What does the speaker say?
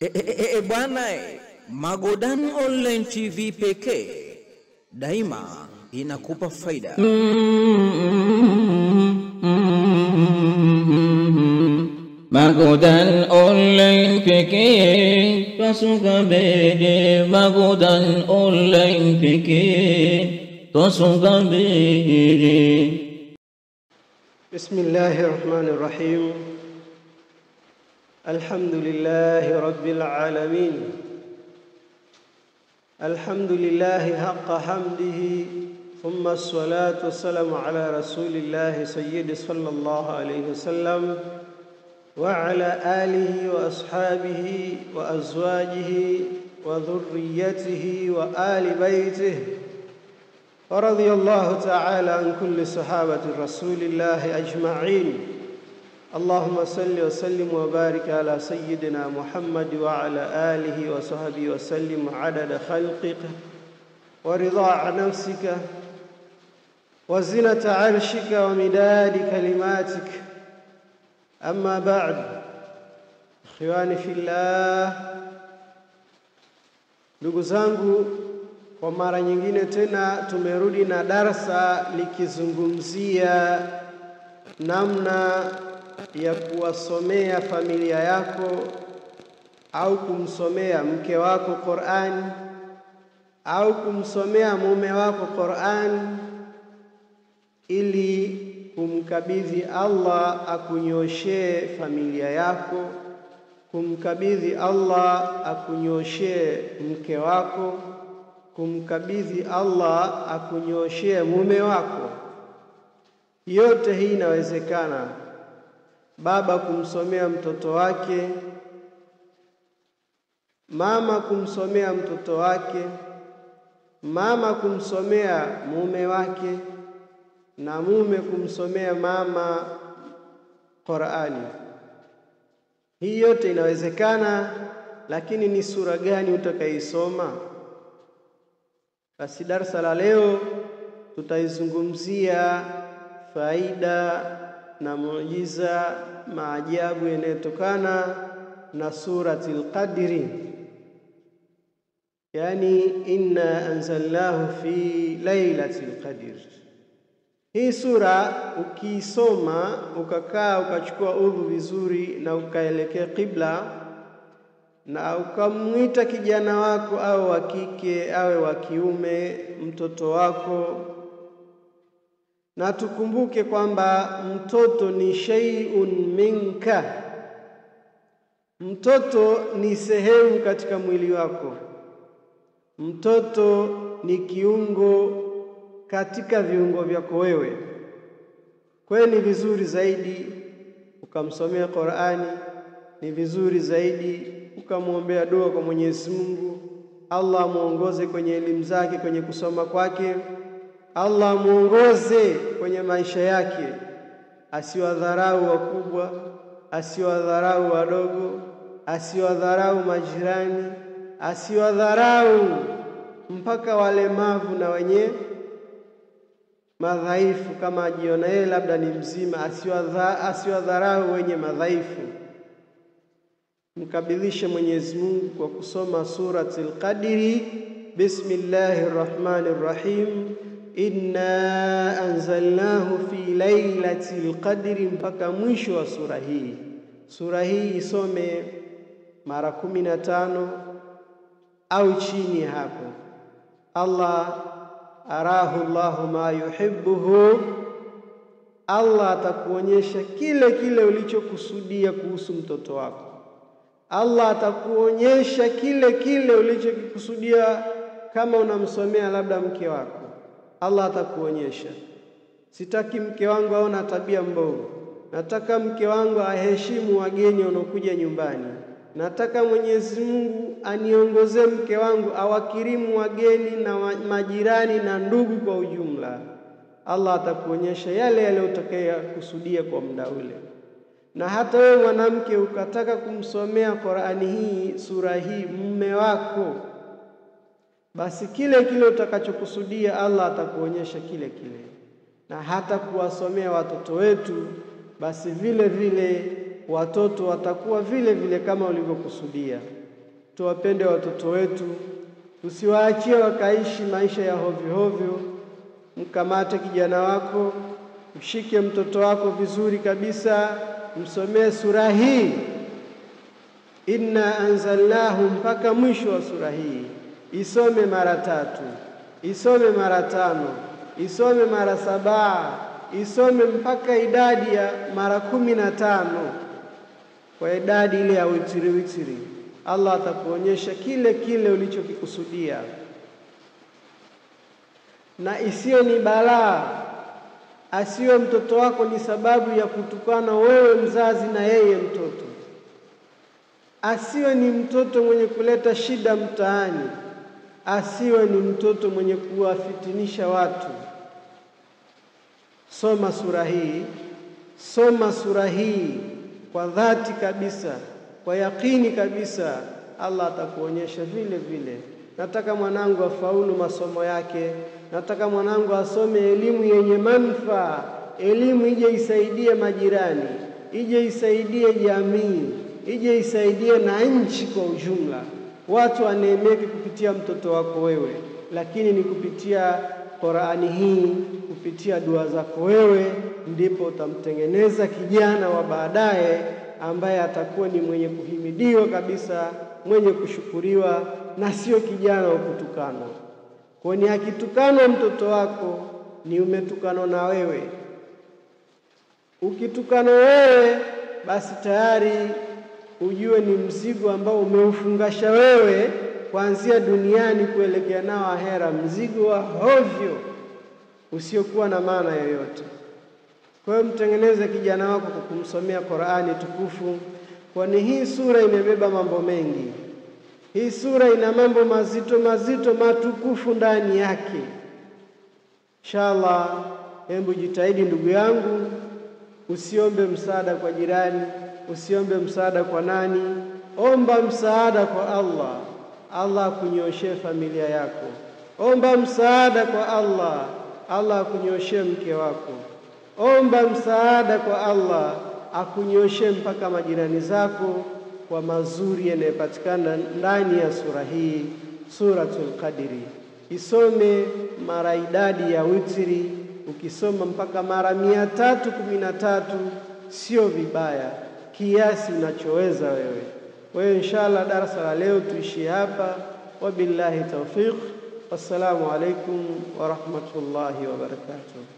Bwana, Magodan Online TV pekee daima inakupa faida. Magodan Online pekee twasuka mbele, Magodan Online pekee twasuka mbele. Bismillahir Rahmanir Rahim. Alhamdulillahi Rabbil Alamin. Alhamdulillahi haqqa hamdihi. Thumma as-salatu was-salamu ala rasulillahi sayyidi sallallahu alayhi wasallam wa ala alihi wa ashabihi wa azwajihi wa dhurriyyatihi wa ali baytihi. ورضي الله تعالى عن كل صحابة رسول الله أجمعين. اللهم صل وسلم وبارك على سيدنا محمد وعلى آله وصحبه وسلم عدد خلقك ورضاء نفسك وزنة عرشك ومداد كلماتك. أما بعد، إخواني في الله، ndugu zangu, kwa mara nyingine tena tumerudi na darasa likizungumzia namna ya kuwasomea familia yako au kumsomea mke wako Qur'an au kumsomea mume wako Qur'an ili kumkabidhi Allah akunyoshee familia yako, kumkabidhi Allah akunyoshee mke wako, kumkabidhi Allah akunyoshee mume wako. Yote hii inawezekana. Baba kumsomea mtoto wake, mama kumsomea mtoto wake, mama kumsomea mume wake, na mume kumsomea mama Qur'ani. Hii yote inawezekana, lakini ni sura gani utakaisoma? Basi darasa la leo tutaizungumzia faida na muujiza, maajabu yanayotokana na suratul Qadri, yani inna anzalnahu fi lailatul qadr. Hii sura ukisoma ukakaa ukachukua udhu vizuri na ukaelekea qibla na ukamwita kijana wako au wa kike awe wa kiume, mtoto wako, na tukumbuke kwamba mtoto ni shay'un minka. Mtoto ni sehemu katika mwili wako. Mtoto ni kiungo katika viungo vyako wewe. Kwa hiyo ni vizuri zaidi ukamsomea Qur'ani, ni vizuri zaidi ukamwombea dua kwa Mwenyezi Mungu, Allah muongoze kwenye elimu zake, kwenye kusoma kwake, Allah muongoze kwenye maisha yake, asiwadharau wakubwa, asiwadharau wadogo, asiwadharau majirani, asiwadharau mpaka walemavu na wenye madhaifu. Kama ajiona yeye labda ni mzima, asiwadharau wenye madhaifu. Mkabidhishe Mwenyezi Mungu kwa kusoma suratul Qadri. Bismillahir Rahmanir Rahim. Inna anzalnahu fi lailatul qadri, mpaka mwisho wa sura hii. Sura hii isome mara 15 au chini hapo. Arahu Allahu ma yuhibbuhu. Allah atakuonyesha kile ulichokusudia kuhusu mtoto wako. Allah atakuonyesha kile ulichokikusudia. Kama unamsomea labda mke wako, Allah atakuonyesha. Sitaki mke wangu aone tabia mbovu. Nataka mke wangu aheshimu wageni wanaokuja nyumbani. Nataka Mwenyezi Mungu aniongoze mke wangu awakirimu wageni na majirani na ndugu kwa ujumla. Allah atakuonyesha yale utakayokusudia kwa muda ule. Na hata wewe mwanamke ukataka kumsomea Qur'ani hii, sura hii, mume wako, basi kile utakachokusudia Allah atakuonyesha kile. Na hata kuwasomea watoto wetu, basi vile watoto watakuwa vile kama ulivyokusudia. tuwapende watoto wetu, tusiwaachie wakaishi maisha ya hovyo hovyo. Mkamate kijana wako, mshike mtoto wako vizuri kabisa, msomee sura hii inna anzalnahu mpaka mwisho wa sura hii. Isome mara 3, isome mara 5, isome mara 7, isome mpaka idadi ya mara 15. Kwa idadi ile ya witiri. Allah atakuonyesha kile ulichokikusudia, na isiyo ni balaa. Asiwe mtoto wako ni sababu ya kutukana wewe mzazi na yeye mtoto. Asiwe ni mtoto mwenye kuleta shida mtaani. Asiwe ni mtoto mwenye kuwafitinisha watu. Soma sura hii kwa dhati kabisa, kwa yakini kabisa. Allah atakuonyesha vile. Nataka mwanangu afaulu masomo yake, nataka mwanangu asome elimu yenye manufaa, elimu ije isaidie majirani, ije isaidie jamii, ije isaidie na nchi kwa ujumla. Watu waneemeke kupitia mtoto wako wewe, lakini ni kupitia Qur'ani hii, kupitia dua zako wewe, ndipo utamtengeneza kijana wa baadaye ambaye atakuwa ni mwenye kuhimidiwa kabisa, mwenye kushukuriwa, na sio kijana wa kutukanwa. Kwani akitukanwa mtoto wako ni umetukanwa na wewe. Ukitukanwa wewe, basi tayari ujue ni mzigo ambao umeufungasha wewe kuanzia duniani kuelekea nao ahera, mzigo wa hovyo usiokuwa na maana yoyote. Kwa hiyo mtengeneze kijana wako kwa kumsomea Qur'ani tukufu, kwani hii sura imebeba mambo mengi. Hii sura ina mambo mazito matukufu ndani yake. Inshallah, hebu jitahidi ndugu yangu, usiombe msaada kwa jirani, usiombe msaada kwa nani, omba msaada kwa Allah. Allah akunyoshe familia yako. Omba msaada kwa Allah. Allah akunyoshe mke wako. Omba msaada kwa Allah, akunyoshe mpaka majirani zako kwa mazuri yanayopatikana ndani ya sura hii, Suratul Qadri. Isome mara idadi ya witri, ukisoma mpaka mara 313 sio vibaya, kiasi unachoweza wewe. Kwa hiyo inshallah darasa la leo tuishie hapa. Wabillahi tawfiq. Wassalamu alaikum wa rahmatullahi wa barakatuh.